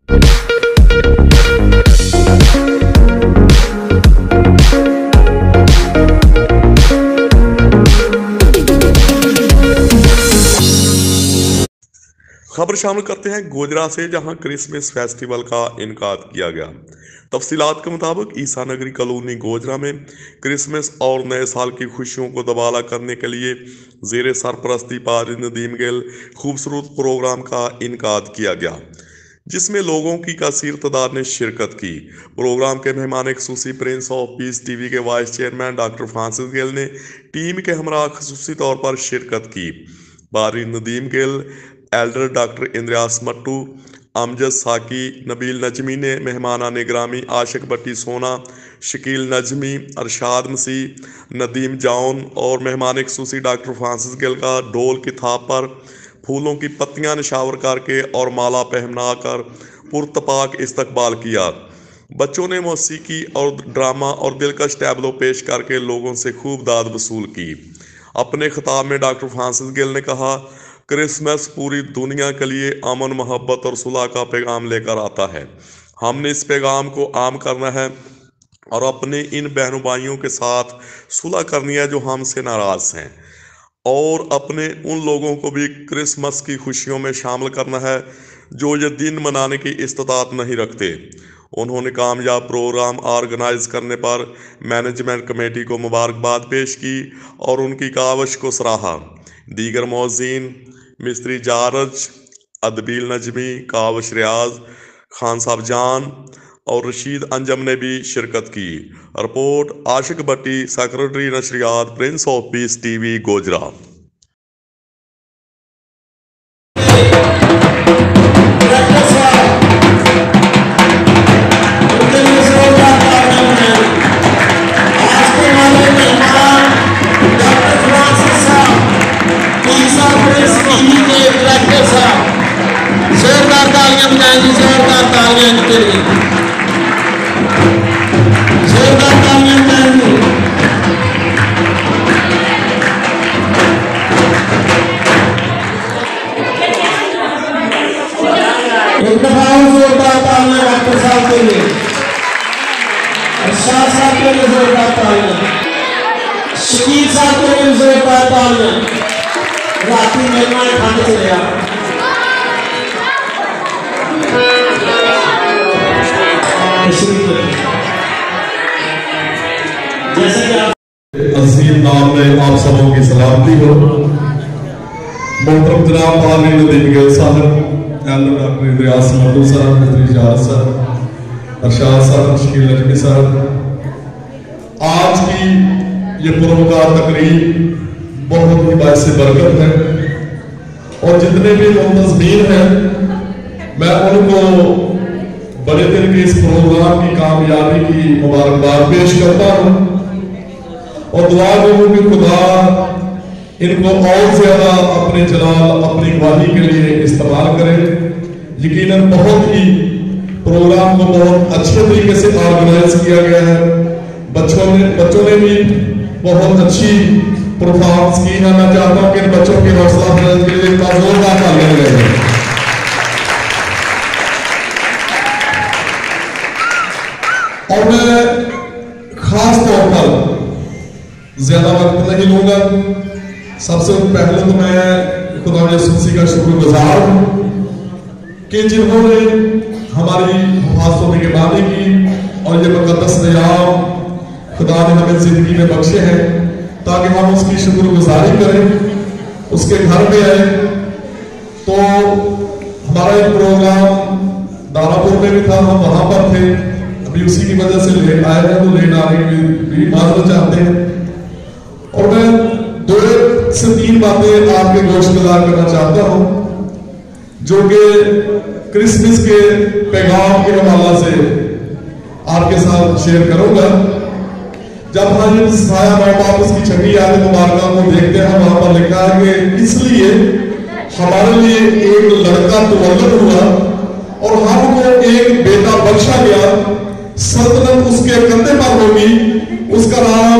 खबर शामिल करते हैं गोजरा से, जहां क्रिसमस फेस्टिवल का इनकाद किया गया। तफसीलात के मुताबिक ईसा नगरी कॉलोनी गोजरा में क्रिसमस और नए साल की खुशियों को दबाला करने के लिए जेर सरपरस्ती पादरी नदीम गिल खूबसूरत प्रोग्राम का इनकाद किया गया, जिसमें लोगों की कसीर तादाद ने शिरकत की। प्रोग्राम के मेहमान खसूसी प्रिंस ऑफ पीस टीवी के vice chairman doctor Francis Gill ने टीम के हमरा खसूसी तौर पर शिरकत की। पादरी नदीम गिल, एल्डर डॉक्टर इंद्रियास मट्टू, अमजद साकी, नबील नजमी ने मेहमाना निगरामी आशिक भट्टी सोना, शकील नजमी, अरशाद मसीह, नदीम जाउन और मेहमान खसूसी डॉक्टर फ्रांसिस गिल का ढोल की थाप पर फूलों की पत्तियां निशावर करके और माला पहना कर पुरतपाक इस्तकबाल किया। बच्चों ने मौसीकी और ड्रामा और दिलकश टैबलो पेश करके लोगों से खूब दाद वसूल की। अपने खिताब में डॉक्टर फ्रांसिस गिल ने कहा, क्रिसमस पूरी दुनिया के लिए अमन, मोहब्बत और सुलह का पैगाम लेकर आता है। हमने इस पैगाम को आम करना है और अपने इन बहनों भाइयों के साथ सुलह करनी है जो हमसे नाराज हैं, और अपने उन लोगों को भी क्रिसमस की खुशियों में शामिल करना है जो ये दिन मनाने की इस्तात नहीं रखते। उन्होंने कामयाब प्रोग्राम ऑर्गेनाइज करने पर मैनेजमेंट कमेटी को मुबारकबाद पेश की और उनकी काविश को सराहा। दीगर मौज़ीन मिस्त्री जारज, अदबील नजमी, काविश रियाज, खान साहब जान और रशीद अंजम ने भी शिरकत की। रिपोर्ट आशिक भट्टी, सेक्रेटरी नशरियात, prince of peace TV, Gojra. Shakeel साहब को भी जोरदार तालियां। राती मेहमान ठंड चले आ जैसे कि अजीम नाम में आप सबों की सलामती हो। मोहतरम जनाब पादरी नदीम गिल साहब, एल्डर डॉक्टर इंद्रियास मट्टू साहब, मिस्त्री जारज साहब, अरशाद साहब, शकील नजमी साहब, आज की ये पुरवकार तकरीब बहुत ही बायसे बरकत है और जितने भी मुंतज़मीन हैं मैं उनको बड़े दिन के इस प्रोग्राम की कामयाबी की मुबारकबाद पेश करता हूँ और दुआ करूँ कि खुदा इनको और ज्यादा अपने जलाल, अपनी गवाही के लिए इस्तेमाल करे। यकीनन बहुत ही प्रोग्राम को बहुत अच्छे तरीके से ऑर्गेनाइज किया गया है। बच्चों ने भी बहुत अच्छी परफॉर्मेंस की है। मैं चाहता हूं कि इन बच्चों की हौसला अफजाई के लिए जोरदार तालियां लगाएं। और मैं खास तौर पर ज्यादा वक्त नहीं लूंगा। सबसे पहले तो मैं खुदा यसुसी का शुक्रगुजार हूं कि जिन्होंने हमारी हिफाजत में निगरानी की और ये मुकद्दस नियाम खुदा ने हमें जिंदगी में बख्शे हैं ताकि हम उसकी शुक्रगुजारी करें, उसके घर में आए। तो हमारा एक प्रोग्राम दारापुर में भी था, हम वहां पर थे, अभी उसी की वजह से लेट आए हैं, तो लेट आने की भी माजरत चाहते हैं। और मैं 2 से 3 बातें आपके गोश्तगुजार करना चाहता हूं जो कि क्रिसमस के पैगाम के हवाले से आपके साथ शेयर करूंगा। जब हम साया माँ बाप उसकी छठी याद मुबारक को देखते हैं, वहां पर लिखा है कि इसलिए हमारे लिए एक लड़का तवल्लुद हुआ और हमको एक बेटा बख्शा गया, सल्तनत उसके कंधे पर होगी, उसका नाम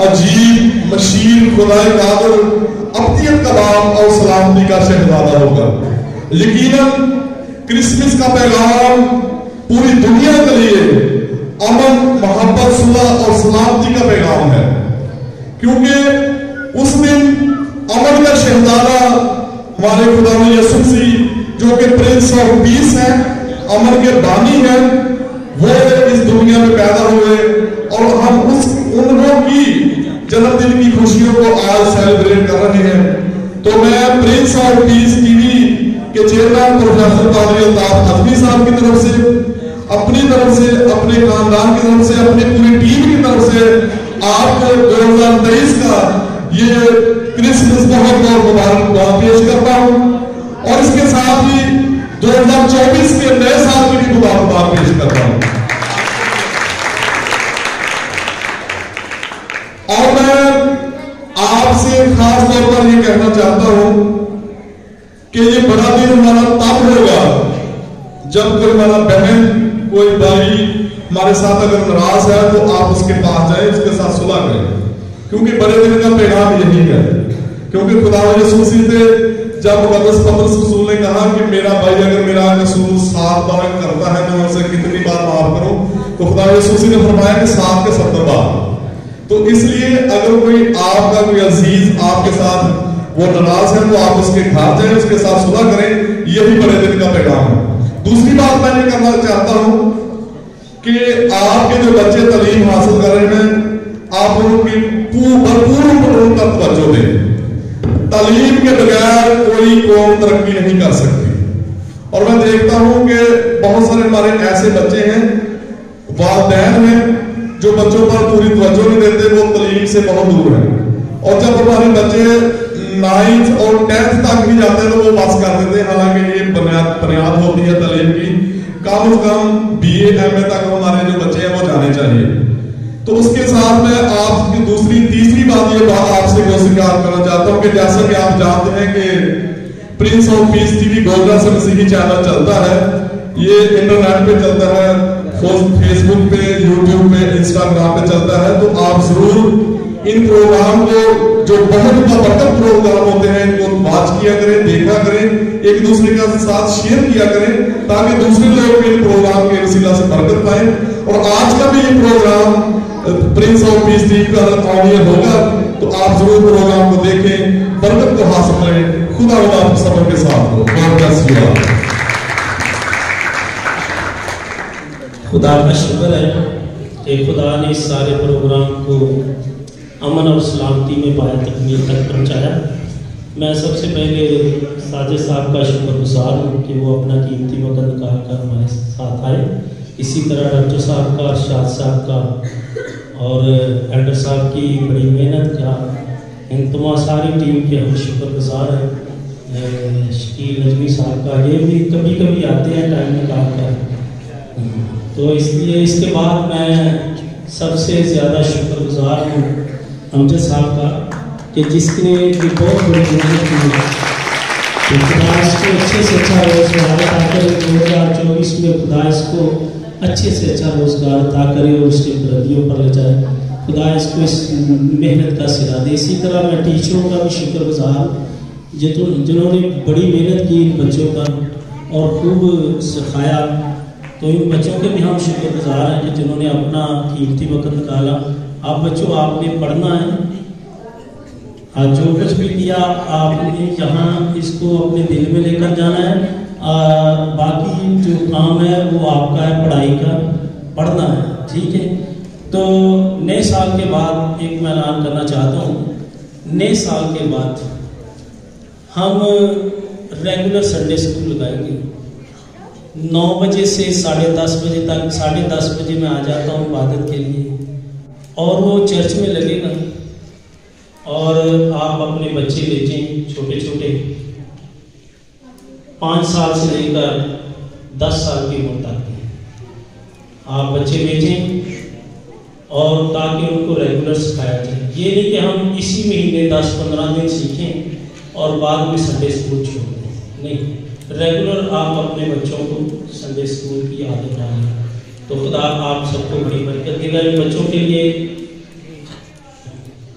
अजीब, मशीर, खुदाए कादिर, अब्दियत का नाम और सलामती का शहजादा होगा। यकीनन क्रिसमस का पैगाम पूरी दुनिया के लिए अमन, मोहब्बत, सुलह और सलामती का पैगाम है, क्योंकि उस दिन अमन का शहजादा हमारे खुदा यीशु मसीह जो कि प्रिंस ऑफ पीस है, अमन के बानी है, वो इस दुनिया में पैदा हुए और हम उन लोगों की जन्मदिन की खुशियों को आज सेलिब्रेट कर रहे हैं। तो मैं प्रिंस ऑफ पीस टीवी के चेयरमैन प्रोफेसर पादरी अल्ताफ हजमी साहब की तरफ से, अपनी तरफ से, अपने खानदान की तरफ से, अपनी पूरी टीम की तरफ से आपको 2023 का ये क्रिसमस बहुत बहुत मुबारकबाद पेश करता हूं और इसके साथ ही 2024 के नए साल की भी मुबारकबाद पेश करता हूं। और मैं आपसे खास तौर पर यह कहना चाहता हूं कि ये बड़ा दिन हमारा तब होगा जब कोई हमारा बहन, कोई भाई हमारे साथ अगर नाराज है तो आप उसके पास जाए, उसके साथ सुलह करें, क्योंकि बड़े दिन का पैगाम यही है। क्योंकि खुदा यीशु मसीह से जब मुकद्दस पतरस रसूल ने कहा कि मेरा भाई अगर मेरा कसूर 7 बार करता है मैं उसे कितनी बार माफ करूं, तो खुदा यीशु मसीह ने फरमाया कि 7 के 70 बार। तो इसलिए अगर कोई आपका कोई अजीज आपके साथ वो नाराज है तो आप उसके घर जाए, उसके साथ सुलह करें, यही बड़े दिन का पैगाम है। दूसरी बात मैं ये करना चाहता हूं कि आपके जो बच्चे तालीम हासिल कर रहे हैं, आप उनकी भरपूर तवज्जो दें। तालीम के बगैर कोई कौम तरक्की नहीं कर सकती। और मैं देखता हूं कि बहुत सारे हमारे ऐसे बच्चे हैं, वालिदैन हैं, जो बच्चों पर पूरी तवज्जो नहीं देते, वो तालीम से बहुत दूर हैं। और जब हमारे बच्चे 9th और 10th तक भी जाते हैं तो वो पास कर देते हैं, हालांकि ये बुनियाद होती है तालीम की। कम से कम BA MA तक हमारे जो बच्चे हैं वो जाने चाहिए। तो उसके साथ मैं आपकी तीसरी बात ये आपसे स्वीकार करना चाहता हूं कि जैसा कि आप जानते हैं कि Prince of peace TV Gojra से मसीही चैनल चलता है, ये इंटरनेट पे चलता है, फेसबुक पे, यूट्यूब पे, इंस्टाग्राम पे चलता है। तो आप जरूर इन प्रोग्राम को, जो बहुत बरकत प्रोग्राम होते हैं, इनको वॉच किया करें, देखा करें, एक दूसरे के साथ शेयर किया करें, ताकि दूसरे लोग भी इन प्रोग्राम के वसीला से बरकत पाएं। और आज का भी ये programme prince of peace TV का ऑडियो होगा, तो आप जरूर प्रोग्राम को देखें, बरकत को हासिल करें। खुदा आप सब के साथ हो। बहुत बहुत खुदा का शुक्र है कि खुदा ने इस सारे प्रोग्राम को अमन और सलामती में पाया तकमील तक पहुँचाया। मैं सबसे पहले साजिद साहब का शुक्रगुजार हूँ कि वो अपना कीमती वक्त निकाल कर हमारे साथ आए। इसी तरह डॉक्टर साहब का, अरशाद साहब का और एल्डर साहब की बड़ी मेहनत का, इन तमाम सारी टीम के हम शुक्रगुजार हैं। शकील नजमी साहब का, ये भी कभी कभी आते हैं टाइम निकाल कर। तो इसलिए इसके बाद मैं सबसे ज़्यादा शुक्रगुजार हूँ अमजद साहब का कि जिसने भी बहुत बड़ी मेहनत की। खुदा इसको अच्छे से अच्छा रोजगार अता करे। 2024 में खुदा इसको अच्छे से अच्छा रोजगार अता करे और उसके बुलंदियों पर ले जाए। खुदा इसको इस मेहनत का सिरा दे। इसी तरह मैं टीचरों का भी शुक्रगुजार हूँ जिन्होंने बड़ी मेहनत की इन बच्चों पर और खूब सिखाया। तो इन बच्चों के भी हम शुक्रगुजार हैं कि जिन्होंने अपना कीमती वक्त निकाला। आप बच्चों, आपने पढ़ना है, आज जो कुछ भी किया आपने यहाँ इसको अपने दिल में लेकर जाना है। बाकी जो काम है वो आपका है, पढ़ाई का, पढ़ना है, ठीक है। तो नए साल के बाद एक मैं ऐलान करना चाहता हूँ। नए साल के बाद हम रेगुलर संडे स्कूल लगाएंगे 9 बजे से 10:30 बजे तक। 10:30 बजे मैं आ जाता हूँ इबादत के लिए और वो चर्च में लगेगा। और आप अपने बच्चे भेजें, छोटे छोटे 5 साल से लेकर 10 साल की उम्र तक आप बच्चे भेजें और ताकि उनको रेगुलर सिखाया जाए। ये नहीं कि हम इसी महीने 10-15 दिन सीखें और बाद में संडे स्कूल छोड़ दें, नहीं, रेगुलर आप अपने बच्चों को संडे स्कूल की आदत डालें। तो खुदा आप सबको बड़ी बरकत देगा। इन बच्चों के लिए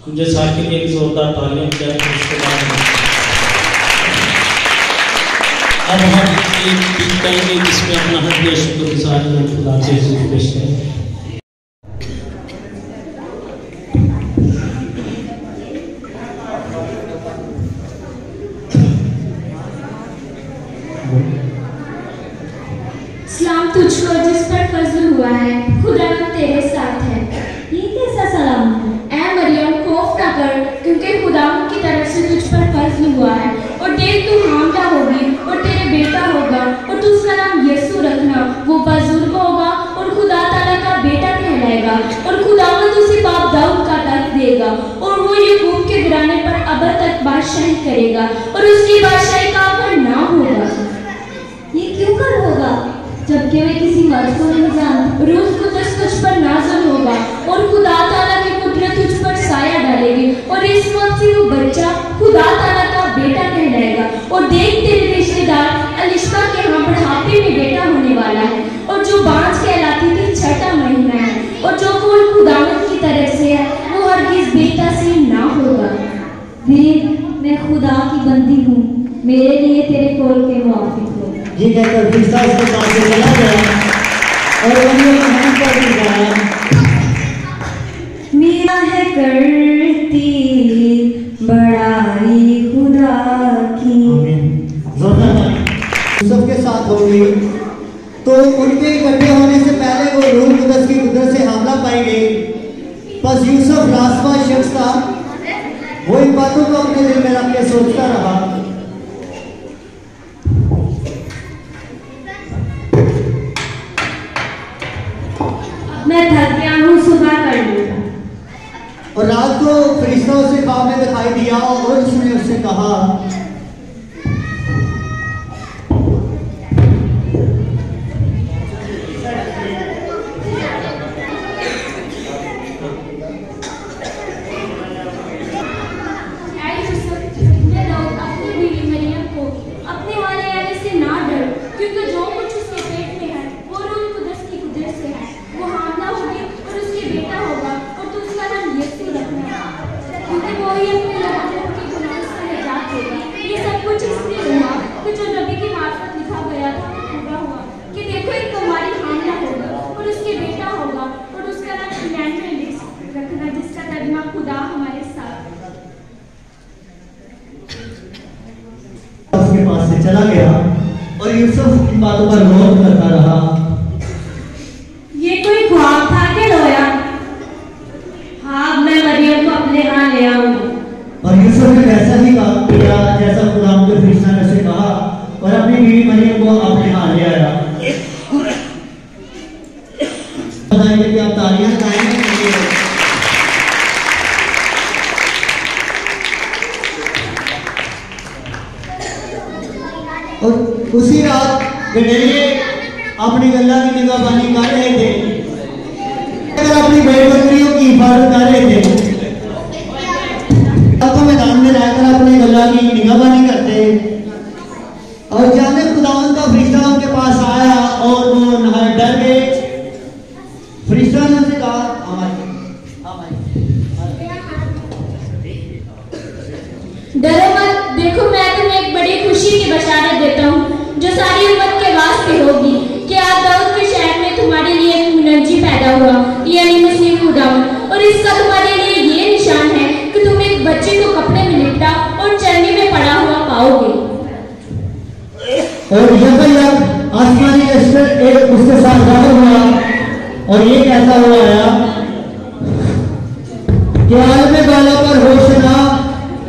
मुझे साथ के लिए एक जोरदार तालियां किया। उसके बाद अब हम कहेंगे जिसमें अपना हद शुक्रगुजारी खुदा से पेश करें। सलाम तुझको जिस पर फजल हुआ है, खुदा तेरे साथ है। ये कैसा सलाम है? ऐ मरियम खौफ ना कर, क्योंकि खुदा की तरफ से तुझ पर फजल हुआ है। और देख तू हामला होगी और तेरे बेटा होगा और तू उसका नाम यीशु रखना। वो बुजुर्ग होगा और खुदा ताला का बेटा कहलाएगा और खुदावंद उसे बाप दाऊद का तख्त देगा और वो याकूब के घराने पर अबद तक बादशाही करेगा और उसकी बादशाही का आखिर ना होगा। ये क्यों कर होगा जबकि वे किसी मर्द को नहीं जानते? रूह कुदस तुझ पर नाज़िल होगा और खुदा ताला की कुदरत तुझ पर साया डालेगी और इस वक्त से वो बच्चा खुदा ताला का बेटा कहलाएगा। और देख तेरे रिश्तेदार अलिशबा के यहाँ बुढ़ापे में बेटा होने वाला है और जो बांझ कहलाती थी छठा महीना है और जो फूल खुदावंद की तरफ से है वो हरगिज़ बेटा से ना होगा। वीर, मैं खुदा की बंदी हूँ, मेरे लिए तेरे कौल के मुआफिक हो। ये कहकर फरिश्ता उसके पास से चला गया और मरियम ने हाथ पर भी गाया, मेरा है करती बड़ाई खुदा की। यूसुफ के साथ हो गई तो उनके इकट्ठे होने से पहले वो रूह कुदस की कुदरत से हमला पाई गई। बस यूसुफ रासवा शख्स था, वो इन बातों को अपने दिल में रख के सोचता रहा। मैं थक गया हूँ, सुबह कर लूँगा। और रात को फरिश्ता उसे ख्वाब में दिखाई दिया और उसने उससे कहा, चला गया और यूसुफ इन बातों पर गौर करता रहा। ये कोई ख्वाब था कि रोया? हाँ, मैं मरियम को अपने यहाँ ले आऊंगा। और यूसुफ ने वैसा ही काम किया जैसा खुदा के फरिश्ता ने उसे कहा और अपनी बीवी मरियम को अपने यहाँ ले आया। बताइए कि आप तालियां लगाएंगे। और उसी रात गडेरिए अपनी गल्ला की निगाहबानी कर रहे थे, अपनी भेड़ बकरियों की हिफाजत कर रहे थे। अब तो मैदान में रहकर अपनी गल्ला की निगाहबानी करते और जाने खुदावंद का फरिश्ता उनके पास आया और वो नहाए डर गए। फरिश्ता ने उनसे कहा, डरो मत, देखो मैं तुम्हें एक बड़ी खुशी की बशारत देता हूँ जो सारी उम्मत के वास्ते होगी कि आज दाऊद के शहर में तुम्हारे लिए एक मुनज्जी पैदा हुआ, यानी मसीह खुदावंद। और इसका तुम्हारे लिए ये निशान है कि तुम एक बच्चे को कपड़े में लिपटा और चरनी में पड़ा हुआ पाओगे। और यकयक आसमानी लश्कर एक उसके साथ ज़ाहिर हुआ और ये कहता हुआ आया कि आलम बाला पर होशना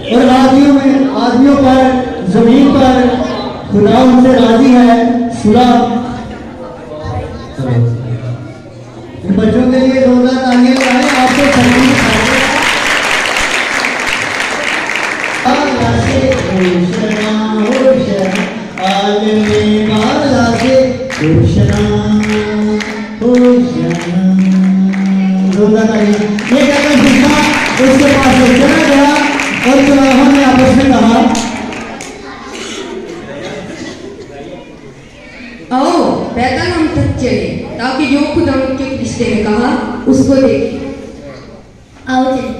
और आदमियों पर जमीन पर खुदा उनसे राजी है। सुलह बच्चों के लिए जोरदार तालियां लगाएं। आपको संगीत ये कहकर उसके पास चला गया और चुनाव ने आपस में कहा, आओ पैदल हम तक चले ताकि जो खुदा उनके रिश्ते ने कहा उसको देखें। आओ चले।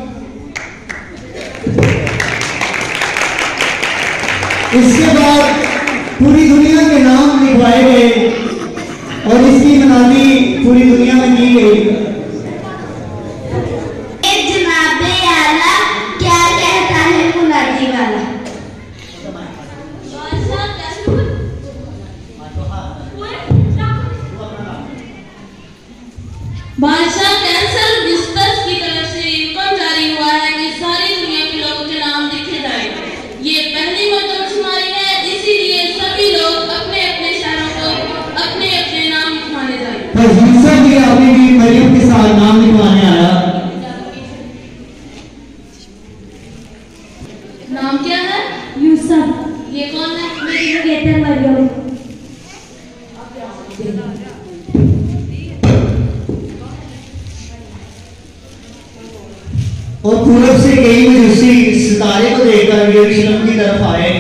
इसके बाद पूरी दुनिया के नाम लिखवाए गए और इसकी मनानी पूरी दुनिया में की गई। जनाबे आला क्या कहता है मुनादी वाला? बादशाह कैंसर बिस्तर की तरफ से हुक्म जारी हुआ है कि सारी दुनिया के लोगों के नाम लिखे जाए। ये पहली मर्दमशुमारी है, इसीलिए सभी लोग अपने अपने शहरों को अपने अपने नाम लिखवाने जाए। पर यूसुफ भी अभी भी मरियम के साथ नाम लिखवाने आया। नाम क्या है? यूसुफ। ये कौन है? मेरी कहते मरियम। और पूरब से कई मजूसी सितारे को देखकर यरूशलेम की तरफ आए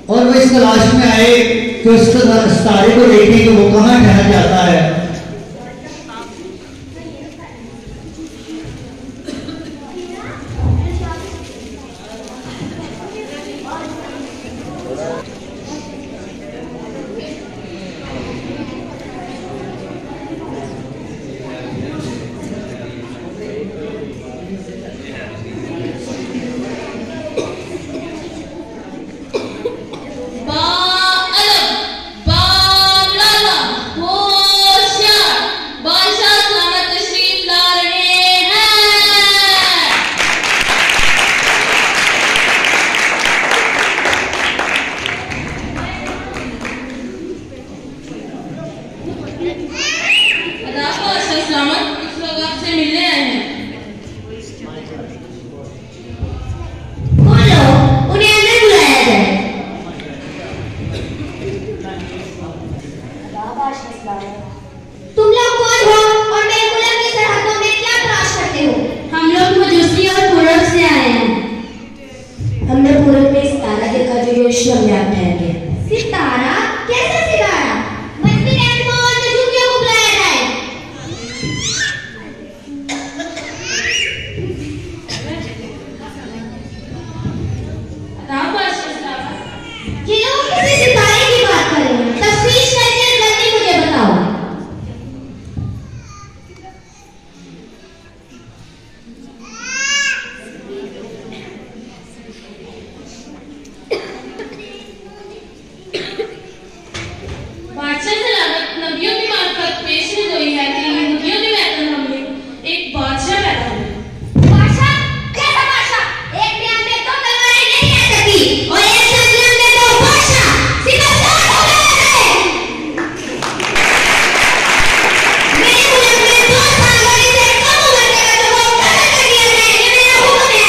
और वो इस तलाश में आए कि उस सितारे को देखें कि वो कहाँ ठहर जाता है। तुम लोग कौन हो और बेकुलम की सरहदों में क्या तलाश करते हो? हम लोग मजूसी और पूरब से आए हैं। हमने पूरब में सितारा देखा जो यरूशलेम में आप ठहर गए। सितारा? कैसा सितारा? मस्जिद रहनुमा और नजूमियों को बुलाया जाए। ये लोग किसी सितारे की बात कर रहे हैं। तफ्सीश करके जल्दी मुझे बताओ। बादशाह से लागत नबियों की मार्फत पेश हुई है कि यहूदियों के महल हमने एक बादशाह पैदा हुआ। बादशाह? कैसा बादशाह? एक बयान में दो तलवारें नहीं आ सकती और एक संसलन में दो बादशाह सिकंदर हो गए थे। मेरे मुल्क में 2 साल वाली से कम उम्र के बच्चों को कत्ल कर दिया जाए, ये मेरा हुक्म है।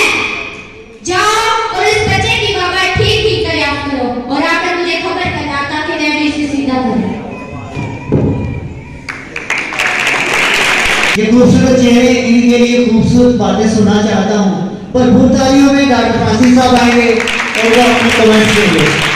जाओ और इस बच्चे की खबर ठीक दरियाफ्त करो और आकर मुझे खबर करना ताकि मैं भी इसे सीधा करूं। ये खूबसूरत चेहरे इनके लिए खूबसूरत बातें सुनना चाहता हूँ, पर भूतालियों में डॉक्टर फ्रांसिस साहब आएंगे और वो अपने कमेंट्स देंगे।